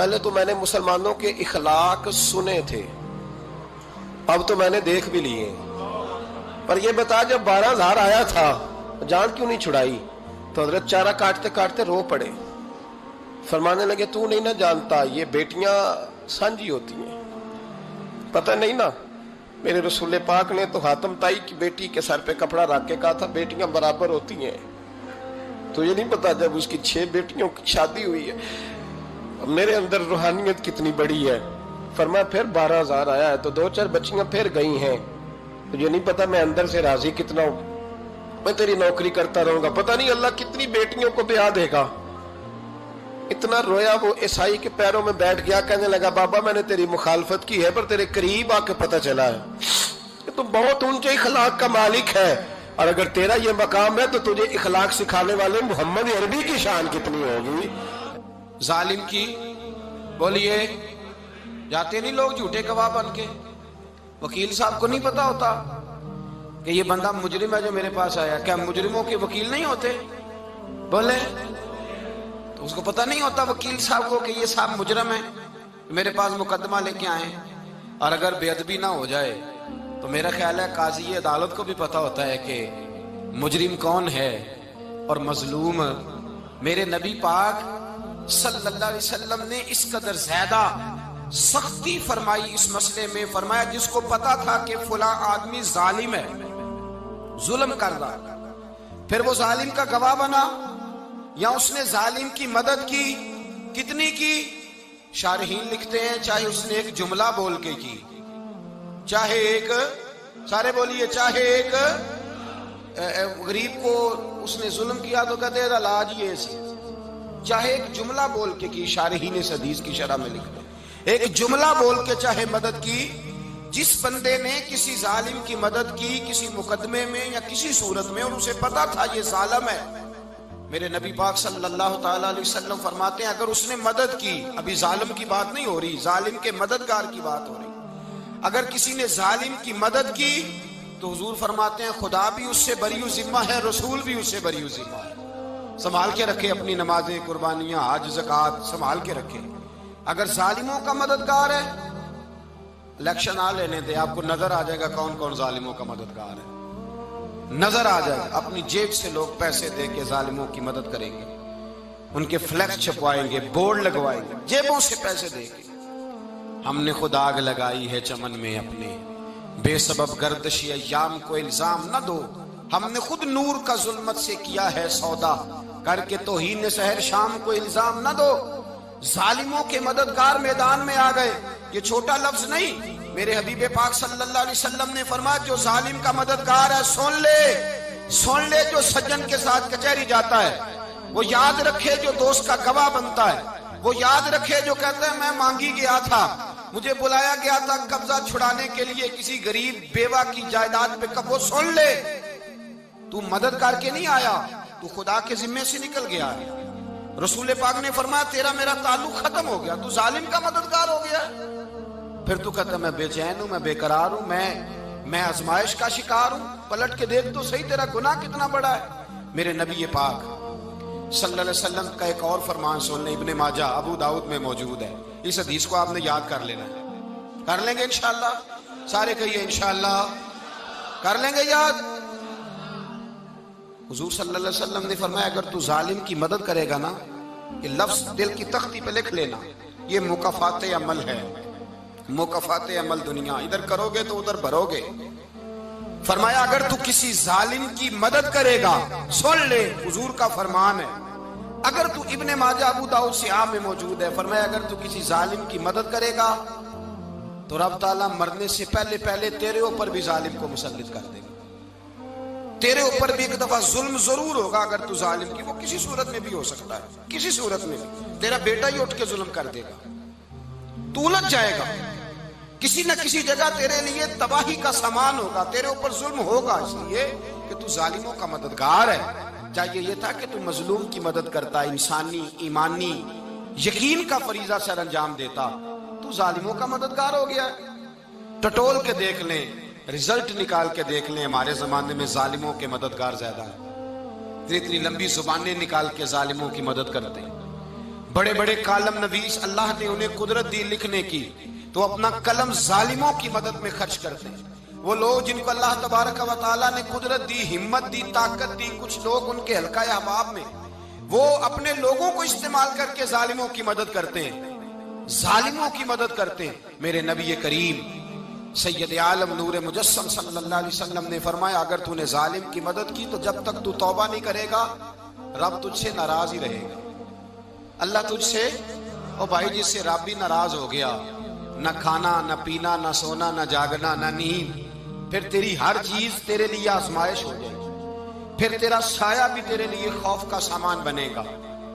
پہلے تو میں نے مسلمانوں کے اخلاق سنے تھے، اب تو میں نے دیکھ بھی لیے، پر یہ بتا جب 12,000 آیا تھا جان کیوں نہیں چھڑائی؟ تو حضرت چارہ کاٹتے کاٹتے رو پڑے، فرمانے لگے تو نہیں نہ جانتا یہ بیٹیاں سانجھی ہوتی ہیں، پتہ نہیں نا؟ میرے رسول پاک نے تو حاتم تائی کی بیٹی کے سر پہ کپڑا رکھ کے کہا تھا بیٹیاں برابر ہوتی ہیں، تو یہ نہیں پتا جب اس کی 6 بیٹیوں کی شادی ہوئی ہے میرے اندر روحانیت کتنی بڑی ہے۔ فرمایا پھر 12,000 آیا ہے تو 2-4 بچیاں پھر گئی ہیں، تجھے نہیں پتا میں اندر سے راضی کتنا ہوں، میں تیری نوکری کرتا رہوں گا، پتہ نہیں اللہ کتنی بیٹیوں کو بیاہ دے گا۔ اتنا رویا وہ عیسائی کے پیروں میں بیٹھ گیا، کہنے لگا بابا میں نے تیری مخالفت کی ہے پر تیرے قریب آ کے پتہ چلا ہے کہ تو بہت اونچے اخلاق کا مالک ہے، اور اگر تیرا یہ مقام ہے تو تجھے اخلاق سکھانے والے محمد عربی کی شان کتنی ہوگی۔ ظالم کی بولیے جاتے نہیں لوگ جھوٹے گواہ بن کے، وکیل صاحب کو نہیں پتا ہوتا کہ یہ بندہ مجرم ہے جو میرے پاس آیا، کیا مجرموں کے وکیل نہیں ہوتے؟ بولے تو اس کو پتہ نہیں ہوتا وکیل صاحب کو کہ یہ صاحب مجرم ہے، میرے پاس مقدمہ لے کے آئے، اور اگر بے ادبی نہ ہو جائے تو میرا خیال ہے قاضی عدالت کو بھی پتا ہوتا ہے کہ مجرم کون ہے اور مظلوم۔ میرے نبی پاک صلی اللہ علیہ وسلم نے اس قدر زیادہ سختی فرمائی اس مسئلے میں، فرمایا جس کو پتا تھا کہ فلاں آدمی ظالم ہے، ظلم کر رہا، پھر وہ ظالم کا گواہ بنا یا اس نے ظالم کی مدد کی، کتنی کی؟ شارحین لکھتے ہیں چاہے اس نے ایک جملہ بول کے کی، چاہے ایک، سارے بولیے، چاہے ایک غریب کو اس نے ظلم کیا تو کہتے ہیں علاج یہ سی، چاہے ایک جملہ بول کے کی، شارحین اس حدیث کی شرح میں لکھتے ہیں ایک جملہ بول کے چاہے مدد کی، جس بندے نے کسی ظالم کی مدد کی کسی مقدمے میں یا کسی صورت میں اور اسے پتا تھا یہ ظالم ہے، میرے نبی پاک صلی اللہ تعالی علیہ وسلم فرماتے ہیں اگر اس نے مدد کی، ابھی ظالم کی بات نہیں ہو رہی، ظالم کے مددگار کی بات ہو رہی، اگر کسی نے ظالم کی مدد کی تو حضور فرماتے ہیں خدا بھی اس سے بری و ذمہ ہے، رسول بھی اس سے بری و ذمہ ہے۔ سنبھال کے رکھے اپنی نمازیں، قربانیاں، حج، زکوٰۃ سنبھال کے رکھے۔ اگر ظالموں کا مددگار ہے، الیکشن آ لینے دے، آپ کو نظر آ جائے گا کون کون ظالموں کا مددگار ہے، نظر آ جائے گا۔ اپنی جیب سے لوگ پیسے دے کے ظالموں کی مدد کریں گے، ان کے فلیکس چھپوائیں گے، بورڈ لگوائیں گے، جیبوں سے پیسے دے کے۔ ہم نے خود آگ لگائی ہے چمن میں اپنے، بے سبب گردشی ایام کو الزام نہ دو، ہم نے خود نور کا ظلمت سے کیا ہے سودا، کر کے توہین سحر شام کو الزام نہ دو۔ ظالموں کے مددگار میدان میں آ گئے، یہ چھوٹا لفظ نہیں، میرے حبیب پاک صلی اللہ علیہ وسلم نے فرمایا جو ظالم کا مددگار ہے سن لے جو سجن کے ساتھ کچہری جاتا ہے، وہ یاد رکھے جو دوست کا گواہ بنتا ہے، وہ یاد رکھے جو کہتا ہے میں مانگی گیا تھا، مجھے بلایا گیا تھا قبضہ چھڑانے کے لیے کسی غریب بیوہ کی جائیداد پہ، وہ سن لے تو مدد کر کے نہیں آیا، تو خدا کے ذمے سے نکل گیا ہے۔ رسول پاک نے فرمایا تیرا میرا تعلق ختم ہو گیا، تو ظالم کا مددگار ہو گیا، پھر تو کہتا میں بے چین ہوں، میں بے قرار ہوں، میں آزمائش کا شکار ہوں، پلٹ کے دیکھ تو صحیح تیرا گناہ کتنا بڑا ہے۔ میرے نبی پاک صلی اللہ علیہ وسلم کا ایک اور فرمان سن لیں، ابن ماجہ ابو داؤد میں موجود ہے، اس حدیث کو آپ نے یاد کر لینا ہے، کر لیں گے انشاءاللہ، سارے کہیے انشاءاللہ، کر لیں گے یاد۔ حضور صلی اللہ علیہ وسلم نے فرمایا اگر تو ظالم کی مدد کرے گا نا، یہ لفظ دل کی تختی پہ لکھ لینا، یہ مکافات عمل ہے، مکافات عمل دنیا، ادھر کرو گے تو ادھر بھرو گے۔ فرمایا اگر تو کسی ظالم کی مدد کرے گا، سن لے حضور کا فرمان ہے، اگر تو ابن ماجہ ابو داؤد سیاہ میں موجود ہے، فرمایا اگر تو کسی ظالم کی مدد کرے گا تو رب تعالیٰ مرنے سے پہلے تیرے اوپر بھی ظالم کو مسلط کر دے گا، تیرے اوپر بھی ایک دفعہ ظلم ضرور ہوگا اگر تو ظالم کی، وہ کسی صورت میں بھی ہو سکتا ہے، کسی صورت میں بھی تیرا بیٹا ہی اٹھ کے ظلم کر دے گا، تو الجھ جائے گا، کسی نہ کسی جگہ تیرے لیے تباہی کا سامان ہوگا، تیرے اوپر ظلم ہوگا، اس لیے کہ تو ظالموں کا مددگار ہے۔ چاہیے یہ تھا کہ تو مظلوم کی مدد کرتا، انسانی ایمانی یقین کا فریضہ سر انجام دیتا، تو ظالموں کا مددگار ہو گیا۔ ٹٹول کے دیکھ لیں، رزلٹ نکال کے دیکھ لیں، ہمارے زمانے میں ظالموں کے مددگار زیادہ ہیں، اتنی لمبی زبانیں نکال کے ظالموں کی مدد کرتے ہیں، بڑے بڑے کالم نویس اللہ نے انہیں قدرت دی لکھنے کی، تو اپنا قلم ظالموں کی مدد میں خرچ کرتے ہیں۔ وہ لوگ جن کو اللہ تبارک و تعالیٰ نے قدرت دی، ہمت دی، طاقت دی، کچھ لوگ ان کے حلقہ احباب میں، وہ اپنے لوگوں کو استعمال کر کے ظالموں کی مدد کرتے ہیں، ظالموں کی مدد کرتے ہیں۔ میرے نبی کریم سید عالم نور مجسم صلی اللہ علیہ وسلم نے فرمایا، اگر تو نے ظالم کی مدد کی تو جب تک تو توبہ نہیں کرے گا رب تجھ سے ناراض ہی رہے گا۔ اللہ تجھ سے، او بھائی جس سے رب بھی ناراض ہو گیا، نہ کھانا نہ پینا نہ سونا نہ جاگنا نہ نیند، پھر تیری ہر چیز تیرے لیے آزمائش ہو جائے گی، پھر تیرا سایہ بھی تیرے لیے خوف کا سامان بنے گا،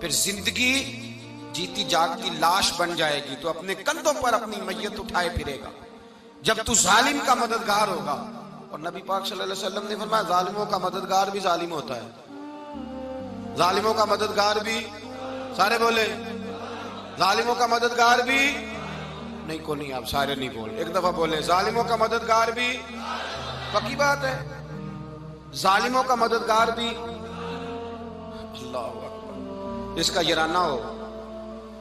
پھر زندگی جیتی جاگتی لاش بن جائے گی، تو اپنے کندھوں پر اپنی میت اٹھائے پھرے گا جب تو ظالم کا مددگار ہوگا۔ اور نبی پاک صلی اللہ علیہ وسلم نے فرمایا ظالموں کا مددگار بھی ظالم ہوتا ہے، ظالموں کا مددگار بھی، سارے بولے ظالموں کا مددگار بھی نہیں، کو نہیں، آپ سارے نہیں بولے، ایک دفعہ بولے ظالموں کا مددگار بھی، پکی بات ہے، ظالموں کا مددگار بھی۔ اللہ اکبر، جس کا یارانہ ہو،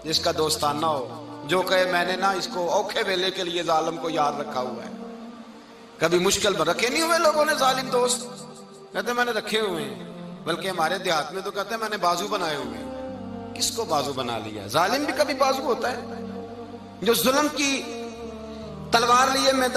جس کا دوستانہ ہو، جو کہے میں نے نا اس کو اوکھے ویلے کے لیے ظالم کو یاد رکھا ہوا ہے۔ کبھی مشکل میں رکھے نہیں ہوئے لوگوں نے ظالم دوست، کہتے میں نے رکھے ہوئے ہیں، بلکہ ہمارے دیہات میں تو کہتے ہیں میں نے بازو بنائے ہوئے ہیں۔ کس کو بازو بنا لیا؟ ظالم بھی کبھی بازو ہوتا ہے، جو ظلم کی تلوار لیے میں